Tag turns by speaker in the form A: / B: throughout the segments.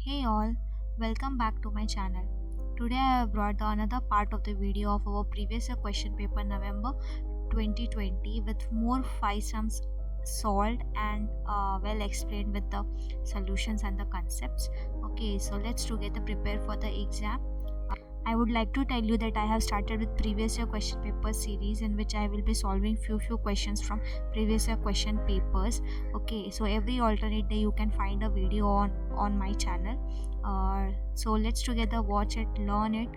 A: Hey all, welcome back to my channel. Today I have brought another part of the video of our previous year question paper November 2020 with more 5 sums solved and well explained with the solutions and the concepts. Okay, so let's together prepare for the exam. I would like to tell you that I have started with previous year question paper series in which I will be solving few questions from previous year question papers. Okay, so every alternate day you can find a video on my channel. So let's together watch it, learn it,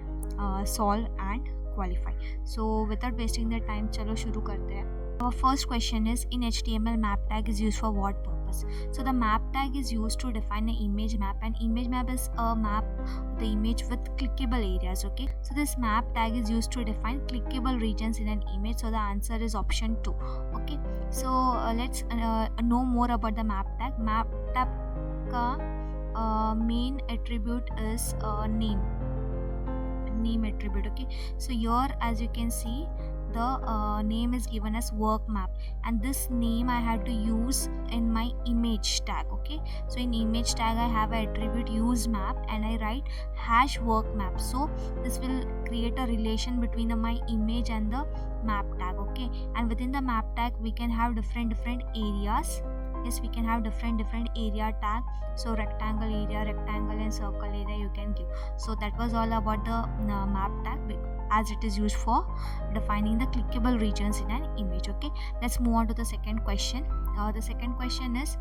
A: solve and qualify. So without wasting the time, chalo shuru karte hain. Our first question is, in HTML map tag is used for what purpose? So the map tag is used to define an image map, and image map is a map the image with clickable areas. Okay, so this map tag is used to define clickable regions in an image, so the answer is option 2. Okay, so let's know more about the map tag. Map tag ka main attribute is name attribute. Okay, so here as you can see, the name is given as work map, and this name I have to use in my image tag. Okay, so in image tag I have an attribute use map and I write hash work map, so this will create a relation between my image and the map tag. Okay, and within the map tag we can have different areas. Yes, we can have different area tag, so rectangle area, rectangle and circle area you can give. So that was all about the map tag, as it is used for defining the clickable regions in an image. Okay, let's move on to the second question. The second question is,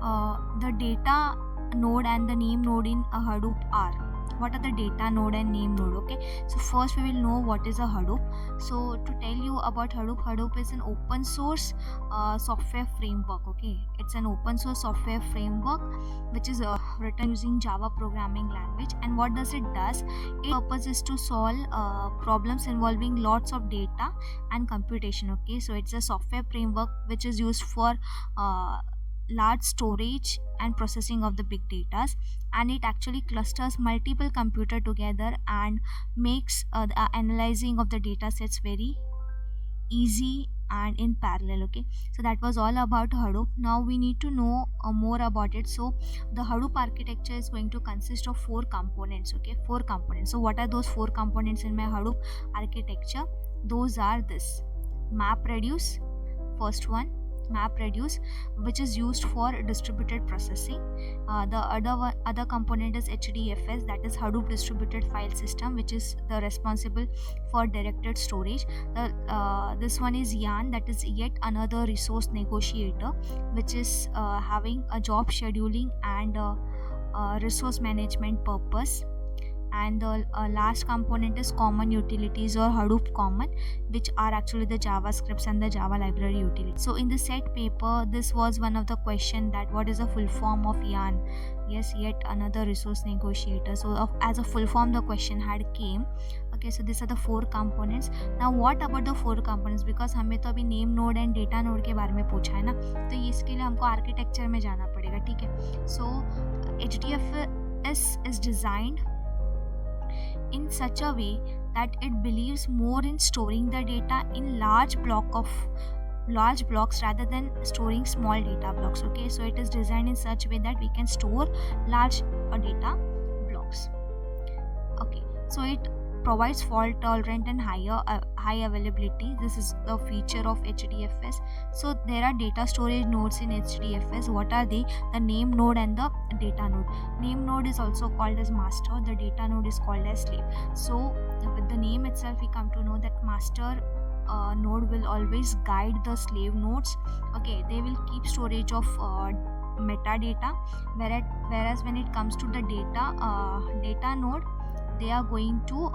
A: the data node and the name node in a Hadoop are. What are the data node and name node? Okay, so first we will know what is a Hadoop. So to tell you about Hadoop is an open source software framework. Okay, it's an open source software framework which is written using Java programming language. And what does it does? Its purpose is to solve problems involving lots of data and computation. Okay, so it's a software framework which is used for large storage and processing of the big data, and it actually clusters multiple computer together and makes the analyzing of the data sets very easy and in parallel. Okay, so that was all about Hadoop. Now we need to know more about it. So the Hadoop architecture is going to consist of 4 components. Okay, 4 components. So what are those 4 components in my Hadoop architecture? Those are this: MapReduce, first one, MapReduce, which is used for distributed processing. The other component is HDFS, that is Hadoop Distributed File System, which is the responsible for directed storage. This one is Yarn, that is yet another resource negotiator, which is having a job scheduling and resource management purpose. And the last component is Common Utilities or Hadoop Common, which are actually the JavaScripts and the Java library utilities. So in the set paper, this was one of the question, that what is the full form of Yarn? Yes, yet another resource negotiator. So as a full form the question had came. Okay, so these are the 4 components. Now what about the 4 components? Because हमें तो अभी name node and data node के बारे में पूछा है ना, तो इसके लिए हमको आर्किटेक्चर में जाना पड़ेगा. ठीक है, सो HDFS is designed in such a way that it believes more in storing the data in large blocks rather than storing small data blocks. Okay, so it is designed in such a way that we can store large data blocks. Okay, so it provides fault tolerant and high availability. This is the feature of HDFS. So there are data storage nodes in HDFS. What are they? The name node and the data node. Name node is also called as master, the data node is called as slave. So with the name itself we come to know that master node will always guide the slave nodes. Okay, they will keep storage of metadata, whereas when it comes to the data node, they are going to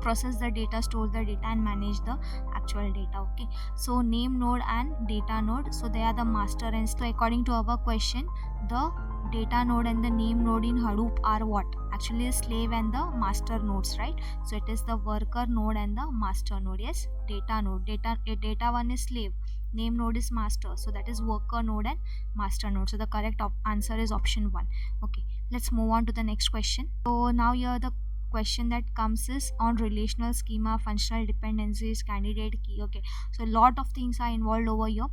A: process the data, store the data and manage the actual data. Okay, so name node and data node, so they are the master. And so according to our question, the data node and the name node in Hadoop are what? Actually the slave and the master nodes, right? So it is the worker node and the master node. Yes, data node, data one is slave, name node is master, so that is worker node and master node. So the correct answer is option 1. Okay, let's move on to the next question. So now here the question that comes is on relational schema, functional dependencies, candidate key. Okay, so a lot of things are involved over here.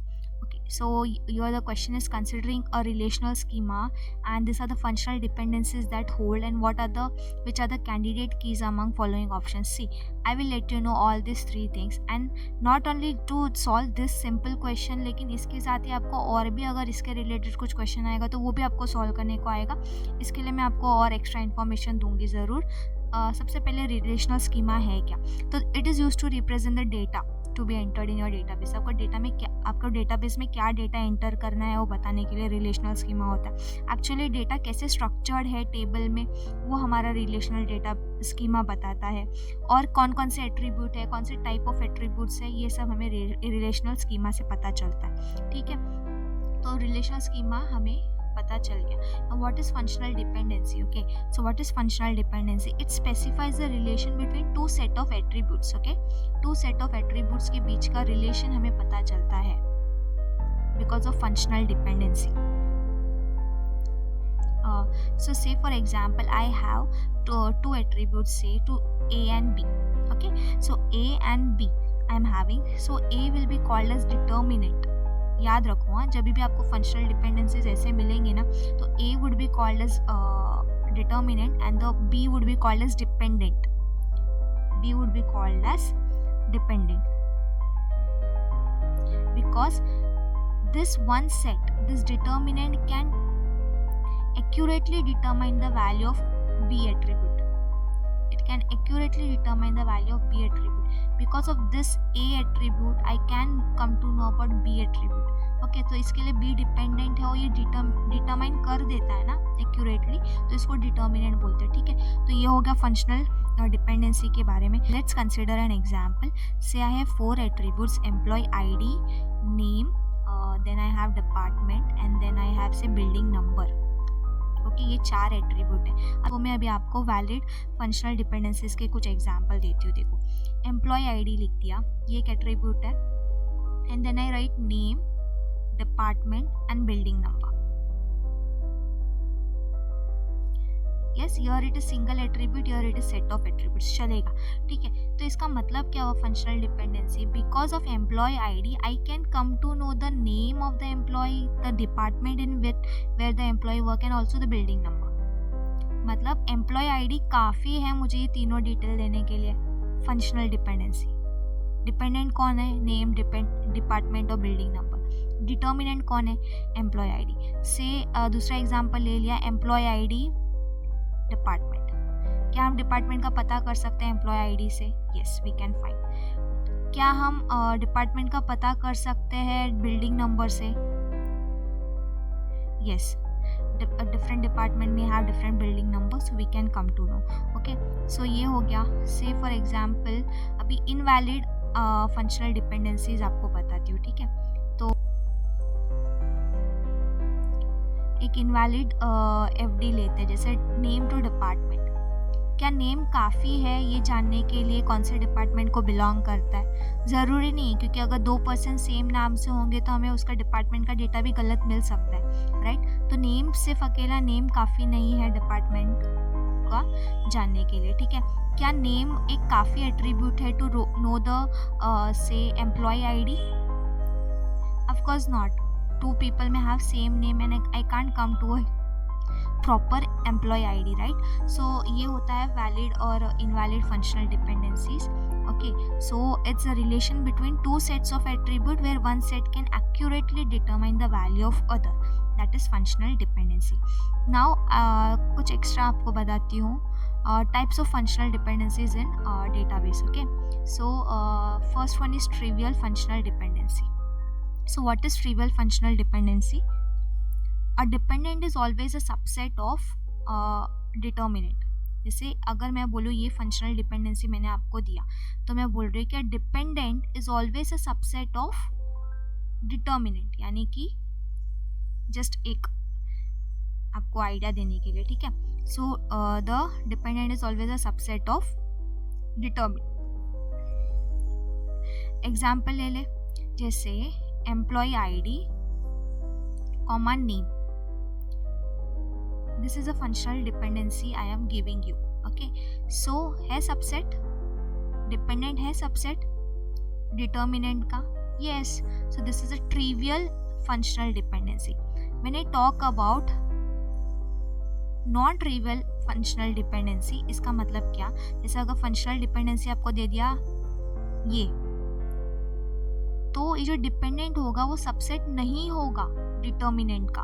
A: Okay, So your the question is considering a relational schema, and these are the functional dependencies that hold, and which are the candidate keys among following options. See, I will let you know all these three things, and not only to solve this simple question, लेकिन इसके साथ ही आपको और भी अगर इसके related कुछ question आएगा तो वो भी आपको सॉल्व करने को आएगा. इसके लिए मैं आपको और एक्स्ट्रा इन्फॉर्मेशन दूंगी ज़रूर. सबसे पहले रिलेशनल स्कीमा है क्या? तो it is use to represent the data to be entered in your database. आपको डेटाबेस में क्या डेटा एंटर करना है वो बताने के लिए रिलेशनल स्कीमा होता है. एक्चुअली डेटा कैसे स्ट्रक्चर्ड है टेबल में वो हमारा रिलेशनल डेटा स्कीमा बताता है, और कौन कौन से एट्रीब्यूट है, कौन से टाइप ऑफ एट्रीब्यूट्स है, ये सब हमें रिलेशनल स्कीमा से पता चलता है. ठीक है, तो रिलेशनल स्कीमा हमें पता चल गया. Now what is functional dependency? Okay, so what is functional dependency? It specifies the relation between two set of attributes. Okay, two set of attributes के बीच का relation हमें पता चलता है because of functional dependency. So say for example I have two attributes, say to A and B. Okay, so A and B I am having, so A will be called as determinant. याद रखो, हाँ, जब भी आपको functional dependencies ऐसे मिलेंगे ना, तो A would be called as determinant and the B would be called as dependent. B would be called as dependent because this one set, this determinant can accurately determine the value of B attribute. It can accurately determine the value of B attribute. Because of this A attribute, I can come to know about B attribute. Okay, तो इसके लिए B dependent है और ये determine कर देता है ना एक्यूरेटली, तो इसको डिटर्मिनेंट बोलते हैं. ठीक है, तो ये हो गया फंक्शनल डिपेंडेंसी के बारे में. Let's consider an example. Say I have 4 attributes, employee ID, name, then I have department and then I have say building number. Okay, ये 4 एट्रीब्यूट है. तो मैं अभी आपको वैलिड फंक्शनल डिपेंडेंसीज के कुछ एग्जांपल देती हूँ. देखो, एम्प्लॉय आईडी लिख दिया, ये एक एट्रीब्यूट है, and then I write name, department and building number. Yes, here it is single attribute, here it is set of attributes, चलेगा. ठीक है, तो इसका मतलब क्या हुआ functional dependency? Because of employee ID I can come to know the name of the employee, the department in which where the employee work and also the building number. मतलब employee ID काफ़ी है मुझे ये तीनों detail देने के लिए. Functional dependency, dependent कौन है? नेम, डिपार्टमेंट और बिल्डिंग नंबर. डिटर्मिनेंट कौन है? Employee ID. से दूसरा एग्जांपल ले लिया, एम्प्लॉय आईडी, डिपार्टमेंट. क्या हम डिपार्टमेंट का पता कर सकते हैं एम्प्लॉय आईडी से? Yes, we can find. क्या हम डिपार्टमेंट का पता कर सकते हैं बिल्डिंग नंबर से? Yes, different department may have different building numbers, so we can come to know. Okay, so ये हो गया. say for example अभी invalid functional dependencies आपको बताती हूँ. ठीक है, तो एक invalid FD लेते हैं, जैसे name to department. क्या नेम काफ़ी है ये जानने के लिए कौन से डिपार्टमेंट को बिलोंग करता है? ज़रूरी नहीं, क्योंकि अगर 2 पर्सन सेम नाम से होंगे तो हमें उसका डिपार्टमेंट का डेटा भी गलत मिल सकता है, राइट? तो नेम, सिर्फ अकेला नेम काफ़ी नहीं है डिपार्टमेंट का जानने के लिए. ठीक है, क्या नेम एक काफ़ी एट्रीब्यूट है टू नो द से employee ID? Of course not. 2 people may have same name and I can't come to a proper employee ID, right? So ये होता है valid और invalid functional dependencies. Okay, so it's a relation between 2 sets of attribute where one set can accurately determine the value of other. That is functional dependency. Now कुछ extra आपको बताती हूँ. Types of functional dependencies in database. Okay, so first one is trivial functional dependency. So what is trivial functional dependency? A dependent is always a subset of determinant. जैसे अगर मैं बोलूँ ये functional dependency मैंने आपको दिया, तो मैं बोल रही हूँ कि dependent is always a subset of determinant, यानी कि जस्ट एक आपको आइडिया देने के लिए. ठीक है, so the dependent is always a subset of determinant. Example ले ले, जैसे employee ID comma name. This is a functional dependency I am giving you. Okay, so है subset, dependent है subset determinant का. Yes, so this is a trivial functional dependency. When I talk about non trivial functional dependency, इसका मतलब क्या, जैसे अगर functional dependency आपको दे दिया ये, तो ये जो डिपेंडेंट होगा वो सबसेट नहीं होगा डिटर्मिनेंट का,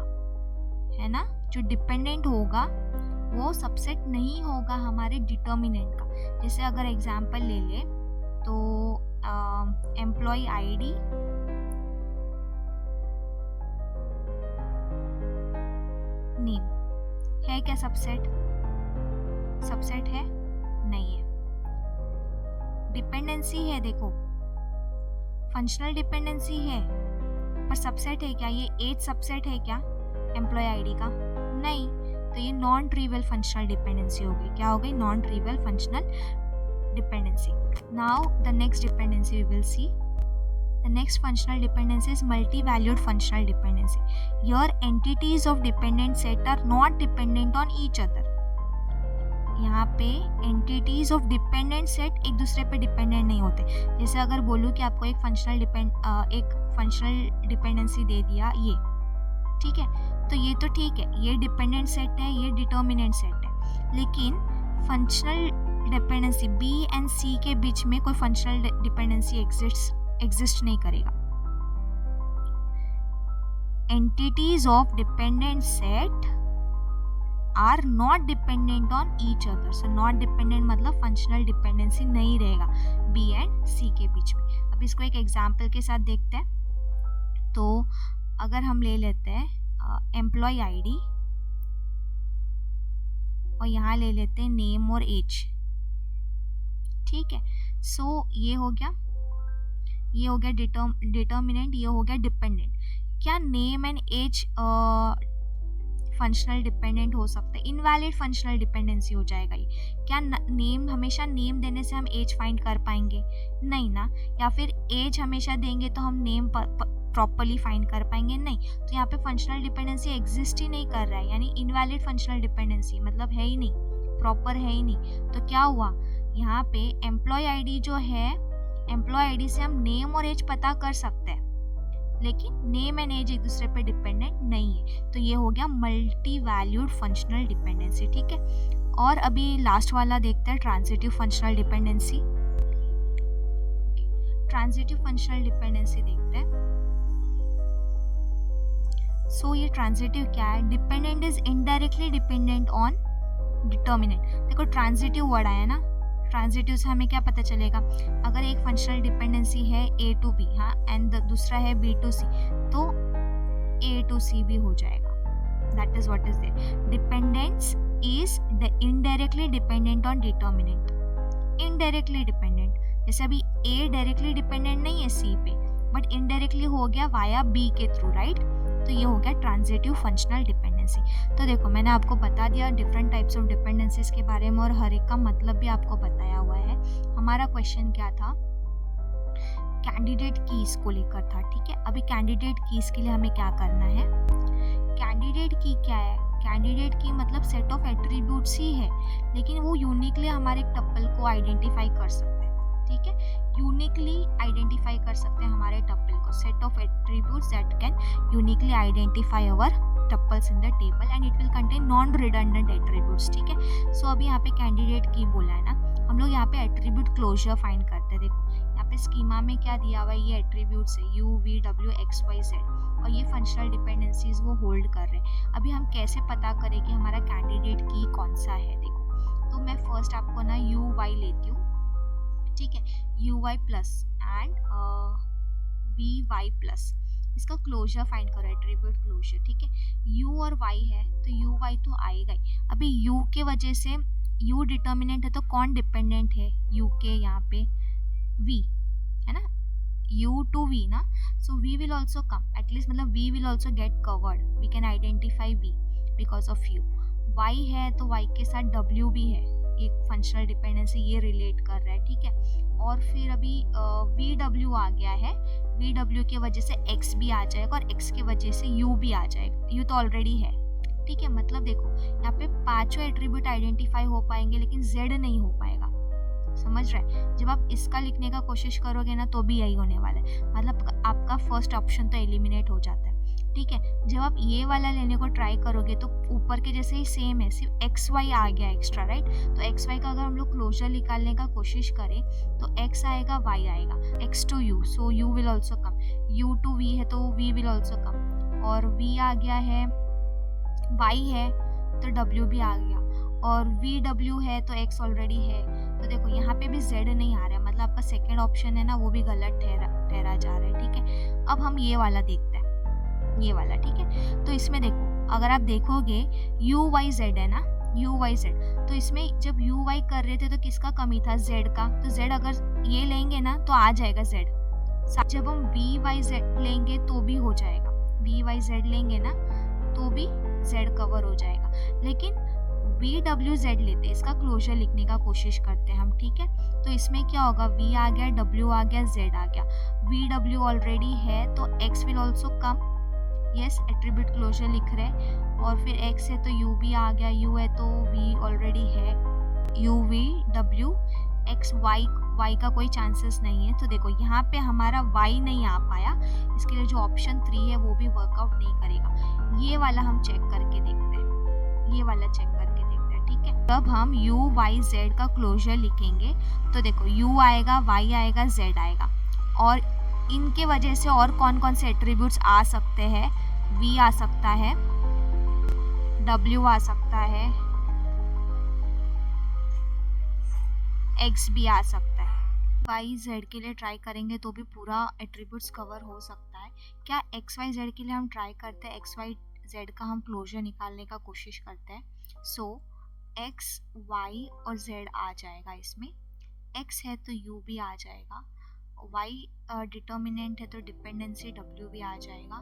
A: है ना, जो डिपेंडेंट होगा वो सबसेट नहीं होगा हमारे डिटर्मिनेंट का। जैसे अगर एग्जांपल ले ले तो एम्प्लॉय आईडी नेम है क्या सबसेट? सबसेट है? नहीं है। डिपेंडेंसी है, देखो फंक्शनल डिपेंडेंसी है, पर सबसेट है क्या? ये एज सबसेट है क्या एम्प्लॉय आईडी का? नहीं, तो ये नॉन ट्रिवियल फंक्शनल डिपेंडेंसी हो गई। क्या हो गई? Non trivial functional dependency. Now the next dependency we will see. The next functional dependency is multi-valued functional dependency. Here entities of dependent set are not dependent on each other. यहाँ पे entities of dependent set एक दूसरे पे dependent नहीं होते। जैसे अगर बोलूँ कि आपको एक फंक्शनल डिपेंडेंसी दे दिया ये, ठीक है, तो ये तो ठीक है, ये डिपेंडेंट सेट है, ये डिटर्मिनेंट सेट है, लेकिन functional dependency B and C के बीच में कोई फंक्शनल डिपेंडेंसी एग्जिस्ट नहीं करेगा। Entities of dependent set are not dependent on each other. So not dependent मतलब फंक्शनल डिपेंडेंसी नहीं रहेगा बी एंड सी के बीच में। अब इसको एक एग्जांपल के साथ देखते हैं। तो अगर हम ले लेते हैं एम्प्लॉय आईडी और यहाँ ले लेते हैं नेम और एज, ठीक है। सो ये हो गया डिटर्मिनेंट, ये हो गया डिपेंडेंट। क्या name and age functional dependent हो सकता है? इनवैलिड फंक्शनल डिपेंडेंसी हो जाएगा ये। क्या नेम हमेशा नेम देने से हम एज फाइंड कर पाएंगे? नहीं ना। या फिर एज हमेशा देंगे तो हम नेम प्रॉपरली फाइंड कर पाएंगे? नहीं। तो यहाँ पे फंक्शनल डिपेंडेंसी एग्जिस्ट ही नहीं कर रहा है, यानी इनवैलिड फंक्शनल डिपेंडेंसी, मतलब है ही नहीं, प्रॉपर है ही नहीं। तो क्या हुआ यहाँ पे, एम्प्लॉय आईडी जो है, एम्प्लॉय आईडी से हम नेम और एज पता कर सकते हैं, लेकिन नेम एंड एज एक दूसरे पे डिपेंडेंट नहीं है। तो ये हो गया मल्टी वैल्यूड फंक्शनल डिपेंडेंसी, ठीक है। और अभी लास्ट वाला देखते हैं, transitive functional dependency. Transitive functional dependency देखते हैं। सो ये ट्रांजिटिव क्या है? Dependent is indirectly dependent on determinant. देखो ट्रांजिटिव वर्ड आया ना, ट्रांजिटिव से हमें क्या पता चलेगा? अगर एक फंक्शनल डिपेंडेंसी है ए टू बी, हाँ, एंड दूसरा है बी टू सी, तो ए टू सी भी हो जाएगा। That is what is there. Dependence is indirectly dependent on determinant. Indirectly dependent, जैसे अभी ए डायरेक्टली डिपेंडेंट नहीं है सी पे, बट इनडायरेक्टली हो गया वाया बी के थ्रू, राइट। तो ये हो गया ट्रांजिटिव फंक्शनल डिपेंडेंसी। तो देखो मैंने आपको बता दिया डिफरेंट टाइप्स ऑफ डिपेंडेंसीज के बारे में, और हर एक का मतलब भी आपको बताया हुआ है। हमारा क्वेश्चन क्या था? कैंडिडेट कीज को लेकर था, ठीक है। अभी कैंडिडेट कीज के लिए हमें क्या करना है? कैंडिडेट की क्या है? कैंडिडेट की मतलब सेट ऑफ एट्रीब्यूट्स ही है, लेकिन वो यूनिकली हमारे टप्पल को आइडेंटिफाई कर सकते हैं, ठीक है। यूनिकली आइडेंटिफाई कर सकते हैं हमारे टप्पल को। Set of attributes that can uniquely identify our tuples in the table and it will contain non redundant attributes, ठीक है। सो अभी यहाँ पे कैंडिडेट की बोला है ना, हम लोग यहाँ पे एट्रीब्यूट क्लोजर फाइंड करते हैं। देखो यहाँ पे स्कीमा में क्या दिया हुआ है, ये एट्रीब्यूट्स है U V W X Y Z, और ये फंक्शनल डिपेंडेंसीज वो होल्ड कर रहे हैं। अभी हम कैसे पता करें कि हमारा कैंडिडेट की कौन सा है? देखो, तो मैं फर्स्ट आपको ना यू वाई लेती हूँ, ठीक है, U Y plus and V Y plus, इसका क्लोजर फाइंड करो, एट्रीब्यूट क्लोजर, ठीक है। यू और वाई है तो यू वाई तो आएगा ही। अभी यू के वजह से, यू डिटर्मिनेंट है तो कौन डिपेंडेंट है यू के? यहाँ पे वी है ना, u to v ना, so v will also come, at least मतलब v will also get covered, we can identify v because of u। y है तो y के साथ w भी है, एक फंक्शनल डिपेंडेंसी ये रिलेट कर रहा है, ठीक है। और फिर अभी vw आ गया है, vw की वजह से x भी आ जाएगा और x की वजह से u भी आ जाएगा, u तो ऑलरेडी है, ठीक है। मतलब देखो यहाँ पे पांचों एट्रीब्यूट आइडेंटिफाई हो पाएंगे लेकिन z नहीं हो पाएगा, समझ रहे हैं। जब आप इसका लिखने का कोशिश करोगे ना तो भी यही होने वाला है, मतलब आपका फर्स्ट ऑप्शन तो एलिमिनेट हो जाता है। ठीक है। जब आप ये वाला लेने को ट्राई करोगे तो ऊपर के जैसे ही सेम है, सिर्फ एक्स वाई आ गया एक्स्ट्रा, राइट। तो एक्स वाई का अगर हम लोग क्लोजर निकालने का कोशिश करें तो एक्स आएगा, वाई आएगा, X to U, so U will also come, U to V है तो वी विल ऑल्सो कम, और वी आ गया है, वाई है तो डब्ल्यू भी आ गया, और वी डब्ल्यू है तो एक्स ऑलरेडी है। तो देखो यहाँ पे भी जेड नहीं आ रहा है, मतलब आपका सेकेंड ऑप्शन है ना वो भी गलत ठहरा जा रहा है, ठीक है। अब हम ये वाला देखते हैं, ये वाला, ठीक है। तो इसमें देखो, अगर आप देखोगे यू वाई जेड है ना, यू वाई जेड, तो इसमें जब यू वाई कर रहे थे तो किसका कमी था, जेड का। तो जेड अगर ये लेंगे ना तो आ जाएगा जेड। जब हम वी वाई जेड लेंगे तो भी हो जाएगा, वी वाई जेड लेंगे ना तो भी जेड कवर हो जाएगा। लेकिन वी डब्ल्यू जेड लेते हैं, इसका क्लोजर लिखने का कोशिश करते हैं हम, ठीक है। तो इसमें क्या होगा, वी आ गया, डब्ल्यू आ गया, जेड आ गया, वी डब्ल्यू ऑलरेडी है तो X will also come, yes, attribute closure लिख रहे हैं। और फिर एक्स है तो यू भी आ गया, यू है तो वी ऑलरेडी है, U V W X, Y का कोई चांसेस नहीं है। तो देखो यहाँ पे हमारा वाई नहीं आ पाया, इसके लिए जो ऑप्शन 3 है वो भी वर्कआउट नहीं करेगा। ये वाला हम चेक करके देखते हैं, ये वाला चेक करके देखते हैं, ठीक है। तब हम यू वाई जेड का क्लोजर लिखेंगे तो देखो यू आएगा, वाई आएगा, जेड आएगा, और इनके वजह से और कौन कौन से एट्रीब्यूट्स आ सकते हैं, वी आ सकता है, डब्ल्यू आ सकता है, एक्स भी आ सकता है। वाई जेड के लिए ट्राई करेंगे तो भी पूरा एट्रीब्यूट्स कवर हो सकता है। क्या एक्स वाई जेड के लिए हम ट्राई करते हैं, एक्स वाई जेड का हम क्लोजर निकालने का कोशिश करते हैं। सो एक्स वाई और जेड आ जाएगा, इसमें एक्स है तो यू भी आ जाएगा, वाई डिटर्मिनेंट है तो डिपेंडेंसी डब्ल्यू भी आ जाएगा,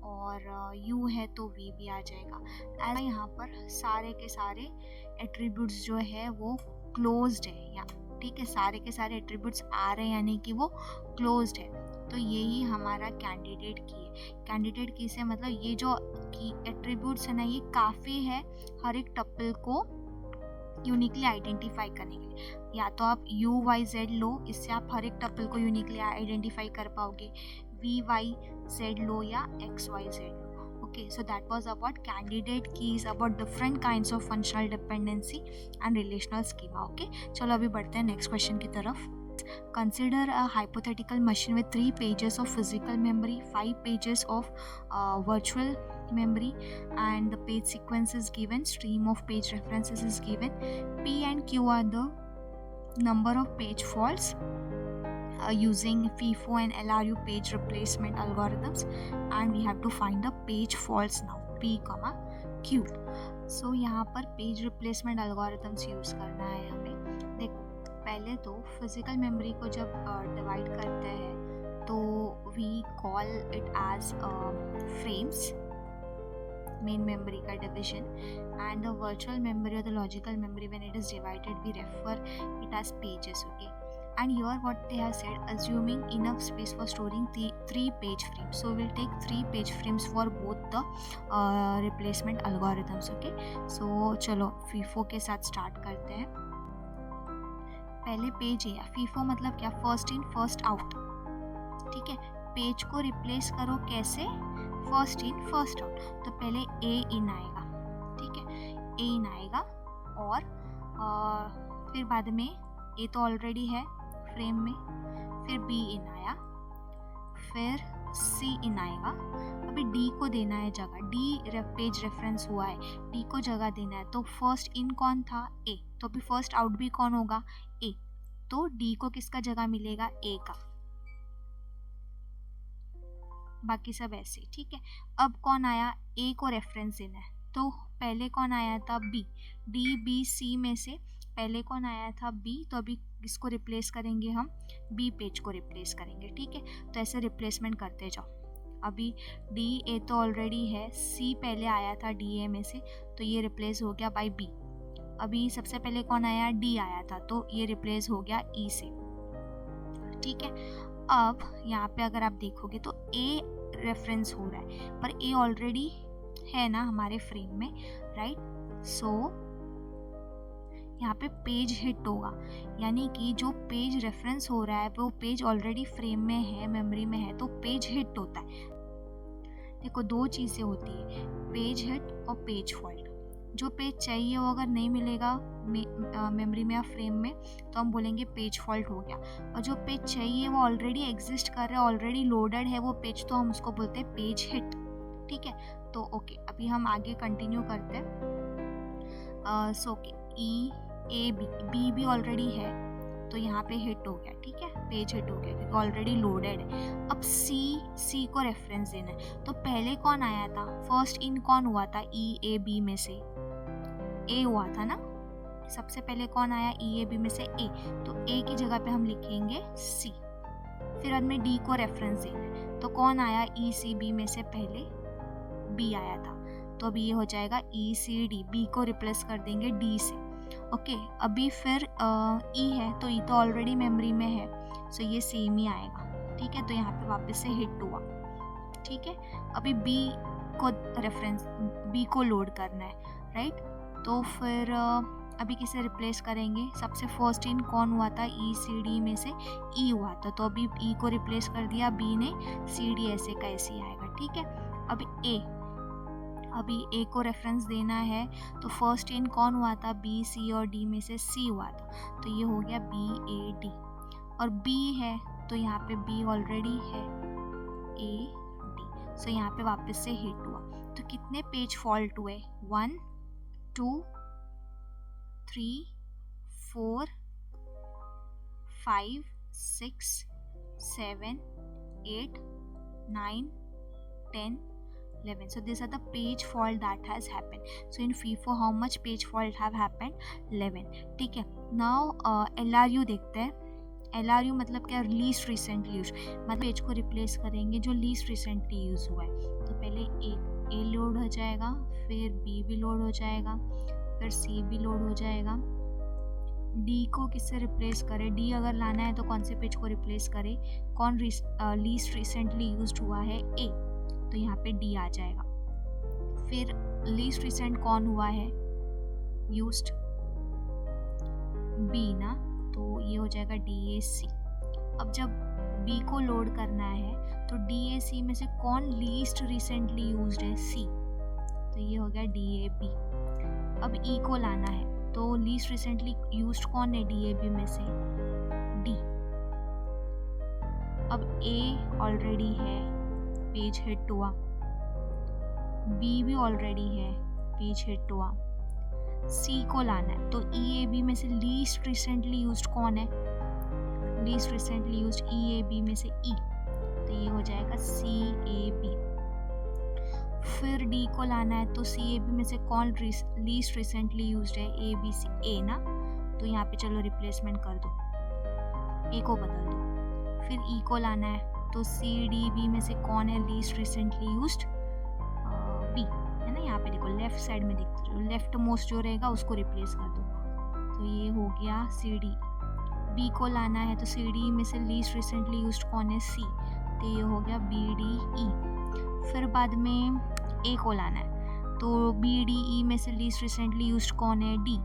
A: और यू है तो वी भी आ जाएगा। ऐसा यहाँ पर सारे के सारे एट्रीब्यूट्स जो है वो क्लोज्ड है, या ठीक है, सारे के सारे एट्रीब्यूट्स आ रहे हैं यानी कि वो क्लोज्ड है। तो यही हमारा कैंडिडेट की है। कैंडिडेट की से मतलब ये जो की एट्रीब्यूट्स है ना, ये काफ़ी है हर एक टपल को यूनिकली आइडेंटिफाई करने के लिए। या तो आप यू वाई जेड लो, इससे आप हर एक टपल को यूनिकली आइडेंटिफाई कर पाओगे, वी वाई जेड लो या एक्स वाई जेड लो। Okay, so that was about candidate keys, about different kinds of functional dependency and relational schema. Okay, चलो अभी बढ़ते हैं next question की तरफ. Consider a hypothetical machine with 3 pages of physical memory, 5 pages of virtual memory, and the page sequence is given, stream of page references is given. P and Q are the number of page faults using FIFO and LRU page replacement algorithms, and we have to find the page faults now, P, Q. So यहाँ पर page replacement algorithms use करना है हमें। देखो पहले तो physical memory को जब डिवाइड करते हैं तो we call it as frames, main memory का division, and the virtual memory और the logical memory when it is divided we refer it as pages. Okay, and here what they have said, assuming enough space for storing 3 page frames, so we'll take 3 page frames for both the replacement algorithms. Okay, so चलो FIFO के साथ start करते हैं. पहले page है, FIFO मतलब क्या, first in first out, ठीक है. पेज को रिप्लेस करो कैसे, फर्स्ट इन फर्स्ट आउट. तो पहले ए इन आएगा, ठीक है, ए इन आएगा, और फिर बाद में ए तो ऑलरेडी है फ्रेम में, फिर बी इन आया, फिर सी इन आएगा. अभी डी को देना है जगह, डी पेज रेफरेंस हुआ है, डी को जगह देना है. तो फर्स्ट इन कौन था, ए, तो अभी फर्स्ट आउट भी कौन होगा, ए. तो डी को किसका जगह मिलेगा, ए का. बाकी सब ऐसे, ठीक है. अब कौन आया, ए को रेफरेंस देना है, तो पहले कौन आया था, बी. डी बी सी में से पहले कौन आया था, बी. तो अभी इसको रिप्लेस करेंगे हम, बी पेज को रिप्लेस करेंगे, ठीक है. तो ऐसे रिप्लेसमेंट करते जाओ. अभी डी ए तो ऑलरेडी है, सी पहले आया था डी ए में से, तो ये रिप्लेस हो गया बाय बी. अभी सबसे पहले कौन आया, डी आया था, तो ये रिप्लेस हो गया ई से, ठीक है. अब यहाँ पे अगर आप देखोगे तो ए रेफरेंस हो रहा है, पर ए ऑलरेडी है ना हमारे फ्रेम में, राइट. सो यहाँ पे पेज हिट होगा, यानी कि जो पेज रेफरेंस हो रहा है वो पेज ऑलरेडी फ्रेम में है, मेमोरी में है, तो पेज हिट होता है. देखो दो चीज़ें होती है, पेज हिट और पेज फॉल्ट। जो पेज चाहिए वो अगर नहीं मिलेगा मेमोरी में या फ्रेम में तो हम बोलेंगे पेज फॉल्ट हो गया, और जो पेज चाहिए वो ऑलरेडी एग्जिस्ट कर रहा है, ऑलरेडी लोडेड है वो पेज, तो हम उसको बोलते हैं पेज हिट। ठीक है, तो ओके अभी हम आगे कंटिन्यू करते हैं। So okay E A B भी ऑलरेडी है तो यहाँ पे हिट हो गया। ठीक है, पेज हिट हो गया क्योंकि ऑलरेडी लोडेड है। अब सी को रेफरेंस देना है, तो पहले कौन आया था, फर्स्ट इन कौन हुआ था, ई ए बी में से ए हुआ था ना, सबसे पहले कौन आया, ई ए बी में से ए, तो ए की जगह पे हम लिखेंगे सी। फिर बाद में डी को रेफरेंस देना है, तो कौन आया, ई सी बी में से पहले बी आया था, तो अभी ये हो जाएगा ई सी डी, बी को रिप्लेस कर देंगे डी से। ओके अभी फिर ई है तो ई तो ऑलरेडी मेमोरी में है, सो ये सेम ही आएगा। ठीक है, तो यहाँ पे वापस से हिट हुआ। ठीक है, अभी बी को रेफरेंस, बी को लोड करना है, राइट, तो फिर अभी किसे रिप्लेस करेंगे, सबसे फर्स्ट इन कौन हुआ था, ई सी डी में से ई हुआ था, तो अभी ई को रिप्लेस कर दिया बी ने, सी डी ऐसे का ऐसे ही आएगा। ठीक है, अभी ए को रेफरेंस देना है, तो फर्स्ट इन कौन हुआ था, बी सी और डी में से सी हुआ था, तो ये हो गया बी ए डी, और बी है तो यहाँ पे बी ऑलरेडी है, ए डी, सो यहाँ पे वापस से हिट हुआ। तो कितने पेज फॉल्ट हुए, 1 2 3 4 5 6 7 8 9 10 11. So these are the page fault that has happened. So in FIFO how much page fault have happened, 11. ठीक है, now LRU देखते हैं। LRU मतलब क्या, लीस्ट रिसेंटली यूज, मतलब पेज को रिप्लेस करेंगे जो लीस्ट रिसेंटली यूज हुआ है। तो पहले ए लोड हो जाएगा, फिर बी भी लोड हो जाएगा, फिर सी भी लोड हो जाएगा। डी को किससे रिप्लेस करें, डी अगर लाना है तो कौन से पेज को रिप्लेस करें, कौन लीस्ट रिसेंटली यूज हुआ है, ए, तो यहाँ पे डी आ जाएगा। फिर लीस्ट रिसेंट कौन हुआ है, यूज्ड, बी ना, तो ये हो जाएगा डी ए सी। अब जब बी को लोड करना है तो डी ए सी में से कौन लीस्ट रिसेंटली यूज्ड है, सी, तो ये हो गया डी ए बी। अब ई को लाना है तो लीस्ट रिसेंटली यूज्ड कौन है, डी ए बी में से डी। अब ए ऑलरेडी है, पेज हिट हुआ, बी भी ऑलरेडी है, पेज हिट हुआ। सी को लाना है तो ई ए बी में से लीस्ट रिसेंटली यूज्ड कौन है, least recently used E A B में से ई, तो ये हो जाएगा सी ए बी। फिर डी को लाना है तो सी ए बी में से कौन लीस्ट रिसेंटली यूज्ड है, ए बी सी, ए ना, तो यहाँ पे चलो रिप्लेसमेंट कर दो, ए को बदल दो। फिर ई को लाना है तो सी डी बी में से कौन है लीस्ट रिसेंटली यूज्ड, बी है ना, यहाँ पे देखो लेफ्ट साइड में देखते हो, लेफ्ट मोस्ट जो रहेगा उसको रिप्लेस कर दो, तो ये हो गया सी डी। बी को लाना है तो सी डी में से लीस्ट रिसेंटली यूज्ड कौन है, सी, तो ये हो गया बी डी ई। फिर बाद में ए को लाना है तो बी डी ई में से लीस्ट रिसेंटली यूज्ड कौन है, डी,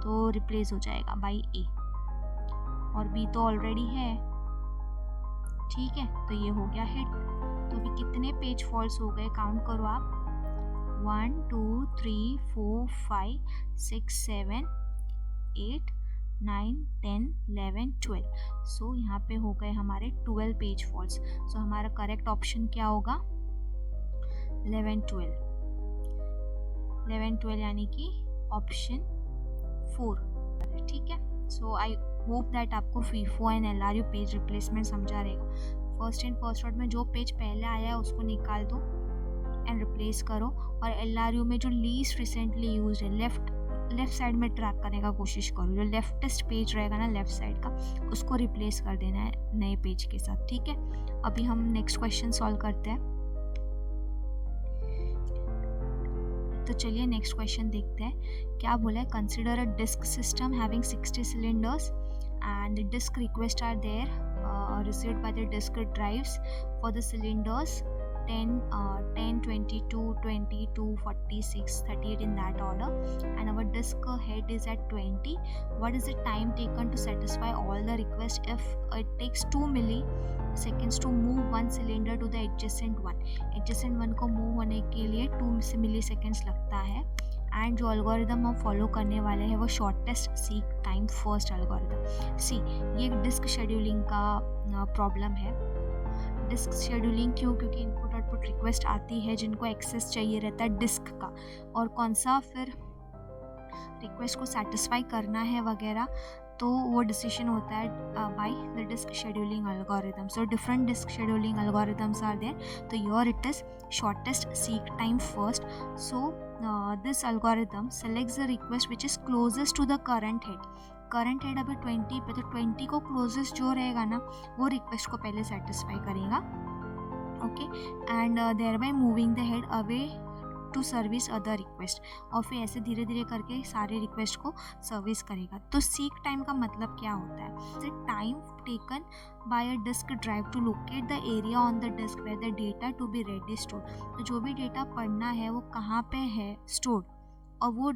A: तो रिप्लेस हो जाएगा बाई ए, और बी तो ऑलरेडी है। ठीक है, तो ये हो गया हिट। तो अभी कितने पेज फॉल्ट्स हो गए, काउंट करो आप, 1 2 3 4 5 6 7 8 9 10 11 12। सो यहाँ पे हो गए हमारे 12 पेज फॉल्ट्स। सो हमारा करेक्ट ऑप्शन क्या होगा, 11 12 यानी कि ऑप्शन 4। ठीक है, सो आई होप दैट आपको FIFO and LRU page replacement समझा रहेगा। फर्स्ट इन फर्स्ट आउट में जो पेज पहले आया है उसको निकाल दो एंड रिप्लेस करो, और LRU में जो लीस्ट रिसेंटली यूज है लेफ्ट साइड में ट्रैक करने का कोशिश करो, जो लेफ्टेस्ट पेज रहेगा ना लेफ्ट साइड का, उसको रिप्लेस कर देना है नए पेज के साथ। ठीक है, अभी हम नेक्स्ट क्वेश्चन सॉल्व करते हैं। तो चलिए नेक्स्ट क्वेश्चन देखते हैं क्या बोला है। Consider a disk system having 60 cylinders and the disk requests are there received by the disk drives for the cylinders 10, 22, 22, 46, 38 in that order, and our disk head is at 20. What is the time taken to satisfy all the requests? If it takes 2 milliseconds to move one cylinder to the adjacent one को move होने के लिए 2 milliseconds लगता है. And जो algorithm हम follow करने वाले हैं वो shortest seek time first algorithm. See, ये डिस्क शेड्यूलिंग का प्रॉब्लम है. डिस्क शेड्यूलिंग क्यों? क्योंकि इनपुट आउटपुट रिक्वेस्ट आती है जिनको एक्सेस चाहिए रहता है डिस्क का, और कौन सा फिर रिक्वेस्ट को सेटिस्फाई करना है वगैरह, तो वो डिसीजन होता है by the disk scheduling algorithm. So different disk scheduling algorithms are there. So here it is shortest seek time first. So this algorithm selects the request which is closest to the current head. Current head अभी 20 पे, तो 20 को closest जो रहेगा ना वो request को पहले सेटिस्फाई करेगा. Okay, and there by moving the head away to service other request, और फिर ऐसे धीरे धीरे करके सारे रिक्वेस्ट को सर्विस करेगा. तो सीक टाइम का मतलब क्या होता है? Time taken by a disk drive to locate the area on the disk where the data to be ready stored. तो जो भी डेटा पढ़ना है वो कहाँ पे है स्टोर्ड, और वो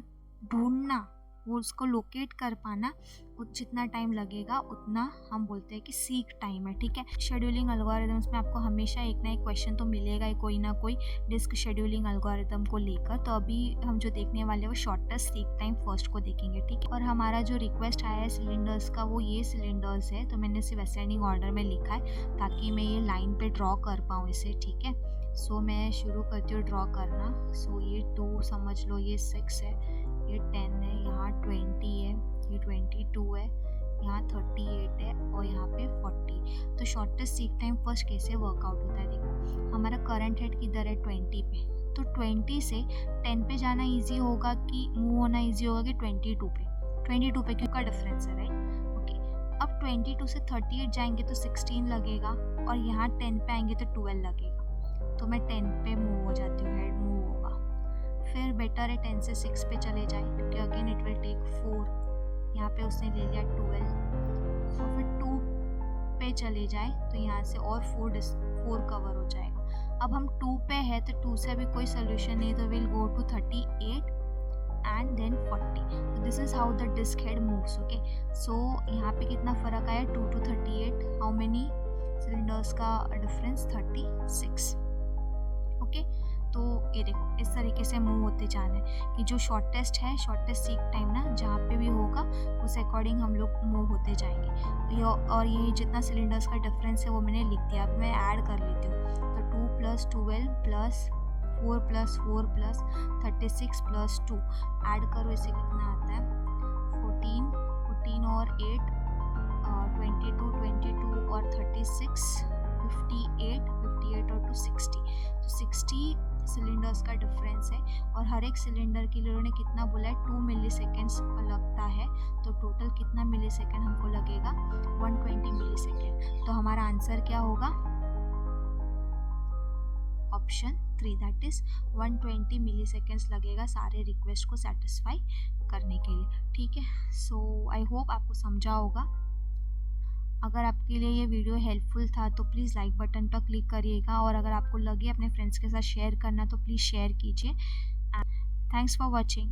A: ढूंढना, वो उसको लोकेट कर पाना, जितना टाइम लगेगा उतना हम बोलते हैं कि सीक टाइम है. ठीक है, शेड्यूलिंग एल्गोरिथम्स में आपको हमेशा एक ना एक क्वेश्चन तो मिलेगा ही कोई ना कोई डिस्क शेड्यूलिंग एल्गोरिथम को लेकर. तो अभी हम जो देखने वाले हैं वो शॉर्टेस्ट सीक टाइम फर्स्ट को देखेंगे. ठीक है, और हमारा जो रिक्वेस्ट आया है सिलेंडर्स का वो ये सिलेंडर्स है, तो मैंने सिर्फ असेंडिंग ऑर्डर में लिखा है ताकि मैं ये लाइन पे ड्रॉ कर पाऊँ इसे. ठीक है, सो मैं शुरू करती हूँ ड्रॉ करना. सो ये 2 समझ लो, ये 6 है, ये 10 है, यहाँ 20 है, ये 22 है, यहाँ 38 है, और यहाँ पे 40. तो शॉर्टेस्ट सीक टाइम फर्स्ट कैसे वर्कआउट होता है? देखो, हमारा करंट हेड किधर है? 20 पे. तो 20 से 10 पे जाना इजी होगा कि मूव होना इजी होगा कि 22 पे? 22 पे, क्योंकि डिफरेंस है, राइट? ओके, अब 22 से 38 जाएंगे तो 16 लगेगा, और यहाँ 10 पे आएंगे तो 12 लगेगा. तो मैं 10 पे मूव हो जाती हूँ, हेड मूव होगा. फिर बेटर है 10 से 6 पे चले जाए, क्योंकि अगेन इट विल टेक 4. यहाँ पे उसने ले लिया 12, और फिर 2 पे चले जाए तो यहाँ से और 4 कवर हो जाएगा. अब हम 2 पे है तो 2 से अभी कोई सोल्यूशन नहीं, तो will go to 38 and then 40. तो this is how the disk head moves. Okay, so यहाँ पे कितना फ़र्क आया? 2 to 38. हाउ मेनी सिलेंडर्स का डिफरेंस? 36. ओके, तो ये देखो इस तरीके से मूव होते जाना है कि जो शॉर्टेस्ट है, शॉर्टेस्ट सीक टाइम ना जहाँ पे भी होगा उस अकॉर्डिंग हम लोग मूव होते जाएंगे. और ये जितना सिलेंडर्स का डिफरेंस है वो मैंने लिख दिया. अब मैं ऐड कर लेती हूँ. तो 2 + 12 + 4 + 4 + 36 + 2 ऐड करो, इससे कितना आता है? 14 और 8 22 और 36 58 और 2 60. तो 60 सिलेंडर्स का डिफरेंस है, और हर एक सिलेंडर के लिए उन्होंने कितना बोला है? 2 मिलीसेकेंड्स लगता है. तो टोटल कितना मिलीसेकेंड हमको लगेगा? 120 मिलीसेकेंड. तो हमारा आंसर क्या होगा? ऑप्शन 3, दैट इज 120 मिलीसेकेंड्स लगेगा सारे रिक्वेस्ट को सेटिस्फाई करने के लिए. ठीक है, सो आई होप आपको समझा होगा. अगर आपके लिए ये वीडियो हेल्पफुल था तो प्लीज़ लाइक बटन पर क्लिक करिएगा, और अगर आपको लगे अपने फ्रेंड्स के साथ शेयर करना तो प्लीज़ शेयर कीजिए. Thanks for watching.